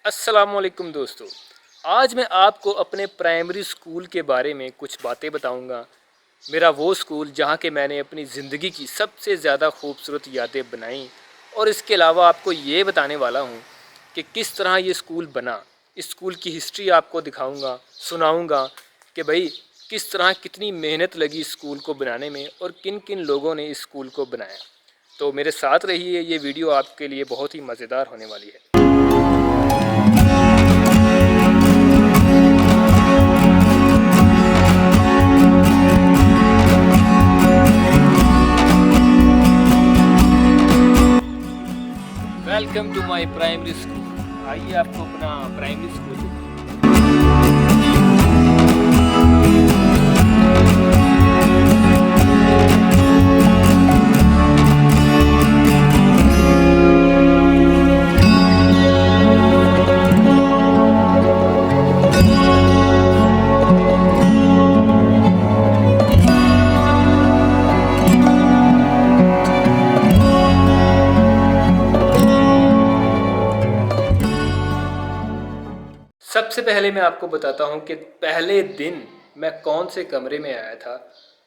अस्सलामुअलैकुम दोस्तों, आज मैं आपको अपने प्राइमरी स्कूल के बारे में कुछ बातें बताऊंगा। मेरा वो स्कूल जहाँ के मैंने अपनी ज़िंदगी की सबसे ज़्यादा खूबसूरत यादें बनाई और इसके अलावा आपको ये बताने वाला हूँ कि किस तरह ये स्कूल बना। इस स्कूल की हिस्ट्री आपको दिखाऊंगा, सुनाऊंगा कि भाई किस तरह कितनी मेहनत लगी इस स्कूल को बनाने में और किन किन लोगों ने इस स्कूल को बनाया। तो मेरे साथ रहिए, ये वीडियो आपके लिए बहुत ही मज़ेदार होने वाली है। Welcome to my primary school. आइए आपको अपना प्राइमरी स्कूल सबसे पहले मैं आपको बताता हूँ कि पहले दिन मैं कौन से कमरे में आया था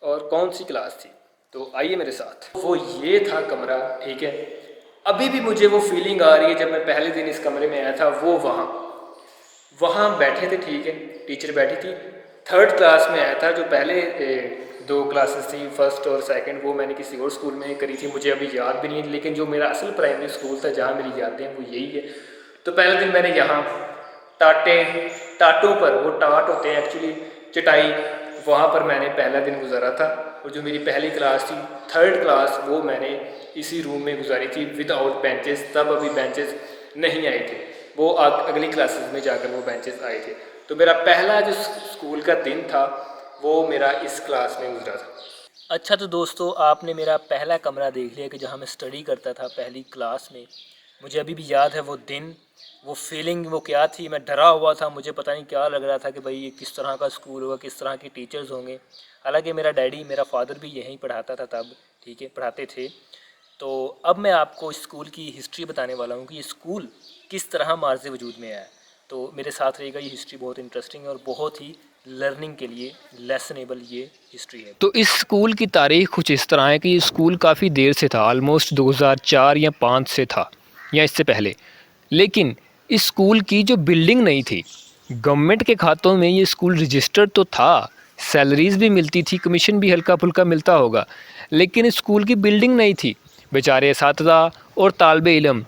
और कौन सी क्लास थी। तो आइए मेरे साथ। वो ये था कमरा, ठीक है। अभी भी मुझे वो फीलिंग आ रही है जब मैं पहले दिन इस कमरे में आया था। वो वहाँ बैठे थे, ठीक है, टीचर बैठी थी। थर्ड क्लास में आया था। जो पहले दो क्लासेस थी, फर्स्ट और सेकंड, वो मैंने किसी और स्कूल में करी थी, मुझे अभी याद भी नहीं है। लेकिन जो मेरा असल प्राइमरी स्कूल था जहाँ मेरी यादें हैं वो यही है। तो पहले दिन मैंने यहाँ टाटों पर, वो टाट होते हैं एक्चुअली, चटाई, वहाँ पर मैंने पहला दिन गुजारा था। और जो मेरी पहली क्लास थी, थर्ड क्लास, वो मैंने इसी रूम में गुजारी थी विदाउट बेंचेस। तब अभी बेंचेस नहीं आए थे, वो अगली क्लासेस में जाकर वो बेंचेस आए थे। तो मेरा पहला जो स्कूल का दिन था वो मेरा इस क्लास में गुजरा था। अच्छा, तो दोस्तों आपने मेरा पहला कमरा देख लिया कि जहाँ मैं स्टडी करता था पहली क्लास में। मुझे अभी भी याद है वो दिन, वो फीलिंग, वो क्या थी। मैं डरा हुआ था, मुझे पता नहीं क्या लग रहा था कि भाई ये किस तरह का स्कूल होगा, किस तरह के टीचर्स होंगे। हालांकि मेरा डैडी, मेरा फादर भी यहीं पढ़ाता था तब, ठीक है, पढ़ाते थे। तो अब मैं आपको इस स्कूल की हिस्ट्री बताने वाला हूँ कि ये स्कूल किस तरह मार्ज़ वजूद में आया है। तो मेरे साथ रहेगा। ये हिस्ट्री बहुत इंटरेस्टिंग है और बहुत ही लर्निंग के लिए लेसनेबल ये हिस्ट्री है। तो इस स्कूल की तारीख कुछ इस तरह है कि ये स्कूल काफ़ी देर से था, ऑलमोस्ट 2004 या 5 से था या इससे पहले। लेकिन इस स्कूल की जो बिल्डिंग नहीं थी, गवर्नमेंट के खातों में ये स्कूल रजिस्टर्ड तो था, सैलरीज भी मिलती थी, कमीशन भी हल्का फुल्का मिलता होगा, लेकिन इस स्कूल की बिल्डिंग नहीं थी। बेचारे असातिज़ा और तालिबे इल्म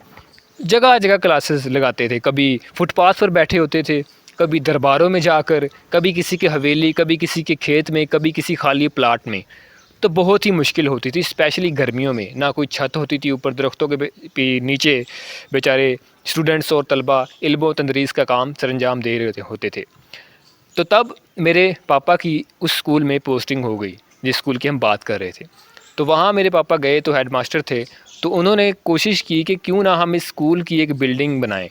जगह जगह क्लासेस लगाते थे। कभी फुटपाथ पर बैठे होते थे, कभी दरबारों में जाकर, कभी किसी की हवेली, कभी किसी के खेत में, कभी किसी खाली प्लाट में। तो बहुत ही मुश्किल होती थी, स्पेशली गर्मियों में। ना कोई छत होती थी ऊपर, दरख्तों के नीचे बेचारे स्टूडेंट्स और तलबा इल्म व तदरीस का काम सरंजाम दे रहे होते थे। तो तब मेरे पापा की उस स्कूल में पोस्टिंग हो गई जिस स्कूल की हम बात कर रहे थे। तो वहाँ मेरे पापा गए, तो हेडमास्टर थे, तो उन्होंने कोशिश की कि क्यों ना हम इस स्कूल की एक बिल्डिंग बनाएं।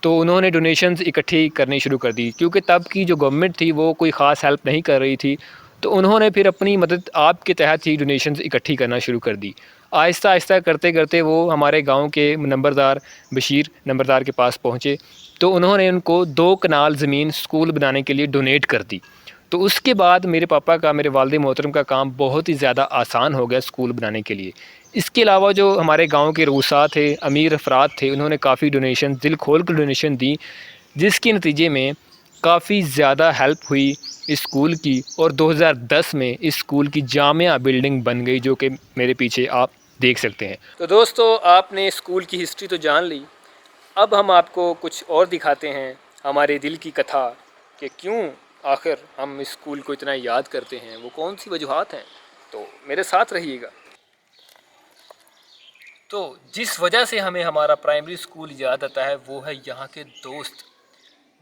तो उन्होंने डोनेशंस इकट्ठी करनी शुरू कर दी, क्योंकि तब की जो गवर्नमेंट थी वो कोई ख़ास हेल्प नहीं कर रही थी। तो उन्होंने फिर अपनी मदद आपके तहत ही डोनेशंस इकट्ठी करना शुरू कर दी। आहिस्ता आहिस्ता करते करते वो हमारे गांव के नंबरदार, बशीर नंबरदार के पास पहुँचे। तो उन्होंने उनको 2 कनाल ज़मीन स्कूल बनाने के लिए डोनेट कर दी। तो उसके बाद मेरे पापा का, मेरे वालिद मोहतरम का काम बहुत ही ज़्यादा आसान हो गया स्कूल बनाने के लिए। इसके अलावा जो हमारे गांव के रूसा थे, अमीर अफराद थे, उन्होंने काफ़ी डोनेशन, दिल खोल कर डोनेशन दी, जिसके नतीजे में काफ़ी ज़्यादा हेल्प हुई इस स्कूल की। और 2010 में इस स्कूल की जामिया बिल्डिंग बन गई, जो कि मेरे पीछे आप देख सकते हैं। तो दोस्तों आपने स्कूल की हिस्ट्री तो जान ली। अब हम आपको कुछ और दिखाते हैं, हमारे दिल की कथा, कि क्यों आखिर हम इस स्कूल को इतना याद करते हैं, वो कौन सी वजूहात हैं। तो मेरे साथ रहिएगा। तो जिस वजह से हमें हमारा प्राइमरी स्कूल याद आता है वो है यहाँ के दोस्त।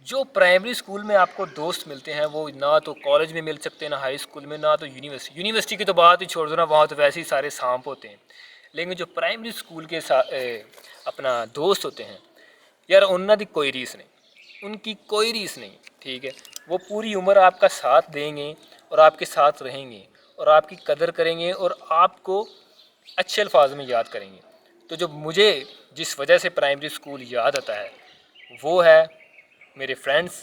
जो प्राइमरी स्कूल में आपको दोस्त मिलते हैं वो ना तो कॉलेज में मिल सकते हैं, ना हाई स्कूल में, ना तो यूनिवर्सिटी की तो बात ही छोड़ दो ना, वहाँ तो वैसे ही सारे सांप होते हैं। लेकिन जो प्राइमरी स्कूल के अपना दोस्त होते हैं यार, उन्होंने कोई रीस नहीं, उनकी कोई रीस नहीं, ठीक है। वो पूरी उम्र आपका साथ देंगे और आपके साथ रहेंगे और आपकी कदर करेंगे और आपको अच्छे अल्फाज में याद करेंगे। तो जो मुझे जिस वजह से प्राइमरी स्कूल याद आता है वो है मेरे फ्रेंड्स,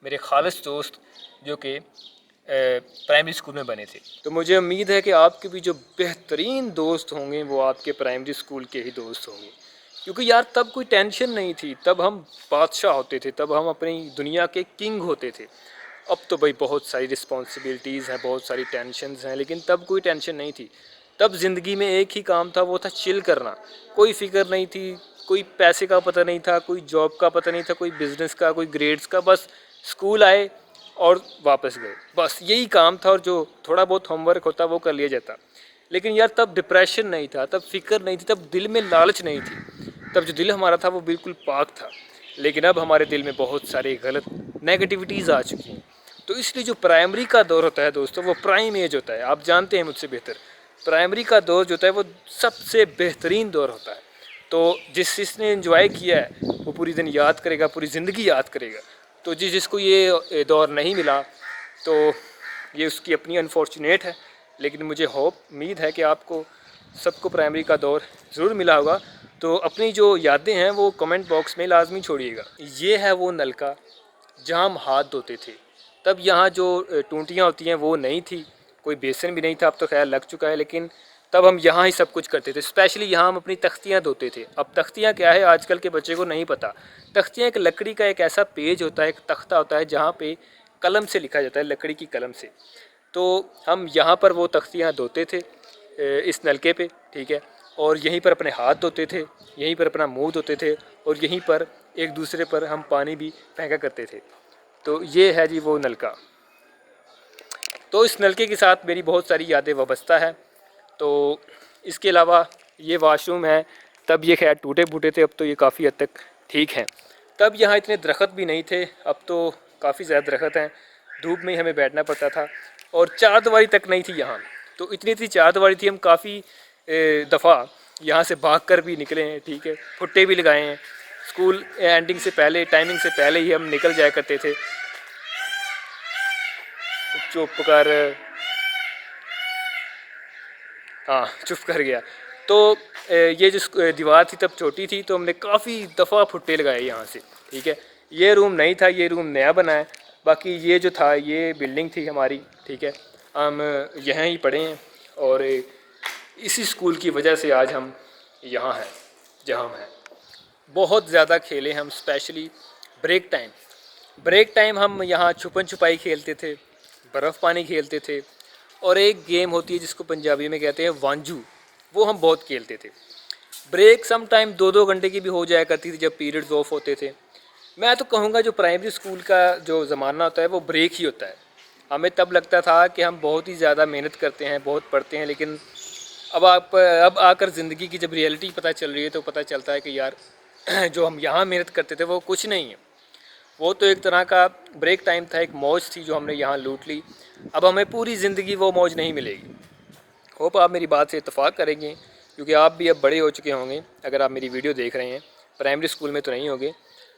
मेरे खालिस दोस्त जो कि प्राइमरी स्कूल में बने थे। तो मुझे उम्मीद है कि आपके भी जो बेहतरीन दोस्त होंगे वो आपके प्राइमरी स्कूल के ही दोस्त होंगे, क्योंकि यार तब कोई टेंशन नहीं थी, तब हम बादशाह होते थे, तब हम अपनी दुनिया के किंग होते थे। अब तो भाई बहुत सारी रिस्पॉन्सिबिलिटीज़ हैं, बहुत सारी टेंशन्स हैं, लेकिन तब कोई टेंशन नहीं थी। तब ज़िंदगी में एक ही काम था, वो था चिल करना। कोई फ़िक्र नहीं थी, कोई पैसे का पता नहीं था, कोई जॉब का पता नहीं था, कोई बिज़नेस का, कोई ग्रेड्स का। बस स्कूल आए और वापस गए, बस यही काम था। और जो थोड़ा बहुत होमवर्क होता वो कर लिया जाता। लेकिन यार तब डिप्रेशन नहीं था, तब फिक्र नहीं थी, तब दिल में लालच नहीं थी। तब जो दिल हमारा था वो बिल्कुल पाक था। लेकिन अब हमारे दिल में बहुत सारे गलत नेगेटिविटीज़ आ चुकी हैं। तो इसलिए जो प्राइमरी का दौर होता है दोस्तों, वो प्राइम एज होता है। आप जानते हैं मुझसे बेहतर, प्राइमरी का दौर जो होता है वो सबसे बेहतरीन दौर होता है। तो जिसने एंजॉय किया है वो पूरी दिन याद करेगा, पूरी ज़िंदगी याद करेगा। तो जिसको ये दौर नहीं मिला तो ये उसकी अपनी अनफॉर्चुनेट है। लेकिन मुझे उम्मीद है कि आपको सबको प्राइमरी का दौर ज़रूर मिला होगा। तो अपनी जो यादें हैं वो कमेंट बॉक्स में लाजमी छोड़िएगा। ये है वो नलका जहाँ हम हाथ धोते थे। तब यहाँ जो टूंटियाँ होती हैं वो नहीं थी, कोई बेसन भी नहीं था, अब तो खैर लग चुका है। लेकिन तब हम यहाँ ही सब कुछ करते थे। स्पेशली यहाँ हम अपनी तख्तियाँ धोते थे। अब तख्तियाँ क्या है आजकल के बच्चे को नहीं पता। तख्तियाँ एक लकड़ी का एक ऐसा पेज होता है, एक तख्ता होता है जहाँ पे कलम से लिखा जाता है, लकड़ी की कलम से। तो हम यहाँ पर वो तख्तियाँ धोते थे इस नलके पे, ठीक है। और यहीं पर अपने हाथ धोते थे, यहीं पर अपना मुंह धोते थे, और यहीं पर एक दूसरे पर हम पानी भी फेंका करते थे। तो ये है जी वो नलका। तो इस नलके के साथ मेरी बहुत सारी यादें वाबस्ता है। तो इसके अलावा ये वाशरूम है। तब ये खैर टूटे फूटे थे, अब तो ये काफ़ी हद तक ठीक हैं। तब यहाँ इतने दरख्त भी नहीं थे, अब तो काफ़ी ज़्यादा दरख्त हैं। धूप में ही हमें बैठना पड़ता था, और चारदीवारी तक नहीं थी यहाँ। तो इतनी सी चारदीवारी थी, हम काफ़ी दफ़ा यहाँ से भाग कर भी निकले हैं, ठीक है। फुट्टे भी लगाए हैं। स्कूल एंडिंग से पहले, टाइमिंग से पहले ही हम निकल जाया करते थे। चुप कर, हाँ चुप कर गया। तो ये जो दीवार थी तब छोटी थी, तो हमने काफ़ी दफ़ा फुट्टे लगाए यहाँ से, ठीक है। ये रूम नहीं था, ये रूम नया बना है। बाकी ये जो था ये बिल्डिंग थी हमारी, ठीक है। हम यहाँ ही पढ़े हैं, और इसी स्कूल की वजह से आज हम यहाँ हैं जहाँ हम हैं। बहुत ज़्यादा खेले हम, specially break time. Break time हम यहाँ छुपन छुपाई खेलते थे, बर्फ़ पानी खेलते थे, और एक गेम होती है जिसको पंजाबी में कहते हैं वांजू, वो हम बहुत खेलते थे। ब्रेक सम टाइम 2-2 घंटे की भी हो जाया करती थी जब पीरियड्स ऑफ होते थे। मैं तो कहूँगा जो प्राइमरी स्कूल का जो ज़माना होता है वो ब्रेक ही होता है। हमें तब लगता था कि हम बहुत ही ज़्यादा मेहनत करते हैं, बहुत पढ़ते हैं, लेकिन अब आकर ज़िंदगी की जब रियलिटी पता चल रही है तो पता चलता है कि यार जो हम यहाँ मेहनत करते थे वो कुछ नहीं है। वो तो एक तरह का ब्रेक टाइम था, एक मौज थी जो हमने यहाँ लूट ली। अब हमें पूरी ज़िंदगी वो मौज नहीं मिलेगी। होप आप मेरी बात से इत्तेफाक करेंगे, क्योंकि आप भी अब बड़े हो चुके होंगे। अगर आप मेरी वीडियो देख रहे हैं, प्राइमरी स्कूल में तो नहीं होंगे,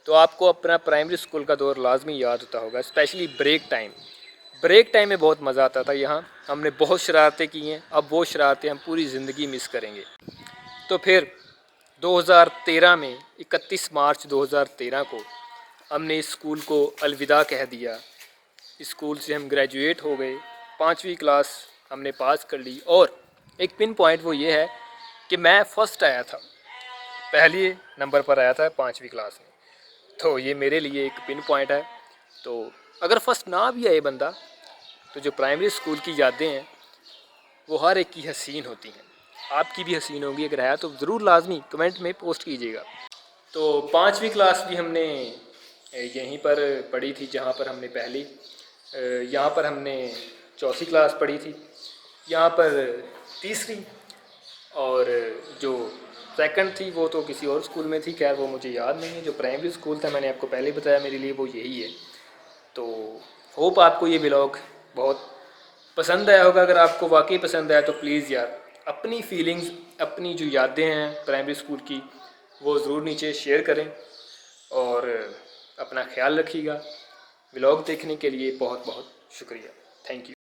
तो आपको अपना प्राइमरी स्कूल का दौर लाजमी याद होता होगा, specially break time. Break time में बहुत मज़ा आता था। यहाँ हमने बहुत शरारतें की हैं, अब वो शरारतें हम पूरी ज़िंदगी मिस करेंगे। तो फिर 2013 में 31 मार्च 2013 को हमने इस स्कूल को अलविदा कह दिया। इस स्कूल से हम ग्रेजुएट हो गए, 5वीं क्लास हमने पास कर ली। और एक पिन पॉइंट वो ये है कि मैं फ़र्स्ट आया था, पहले नंबर पर आया था 5वीं क्लास में। तो ये मेरे लिए एक पिन पॉइंट है। तो अगर फ़र्स्ट ना भी आए बंदा, तो जो प्राइमरी स्कूल की यादें हैं वो हर एक की हसीन होती हैं। आपकी भी हसीन होगी, अगर है तो ज़रूर लाजमी कमेंट में पोस्ट कीजिएगा। तो 5वीं क्लास भी हमने यहीं पर पढ़ी थी जहाँ पर हमने पहली, यहाँ पर हमने 4वीं क्लास पढ़ी थी, यहाँ पर 3री, और जो सेकंड थी वो तो किसी और स्कूल में थी। खैर वो मुझे याद नहीं है। जो प्राइमरी स्कूल था मैंने आपको पहले बताया मेरे लिए वो यही है। तो होप आपको ये व्लॉग बहुत पसंद आया होगा। अगर आपको वाकई पसंद आया तो प्लीज़ यार अपनी फीलिंग्स, अपनी जो यादें हैं प्राइमरी स्कूल की, वो ज़रूर नीचे शेयर करें, और अपना ख्याल रखिएगा। व्लॉग देखने के लिए बहुत बहुत शुक्रिया। Thank you.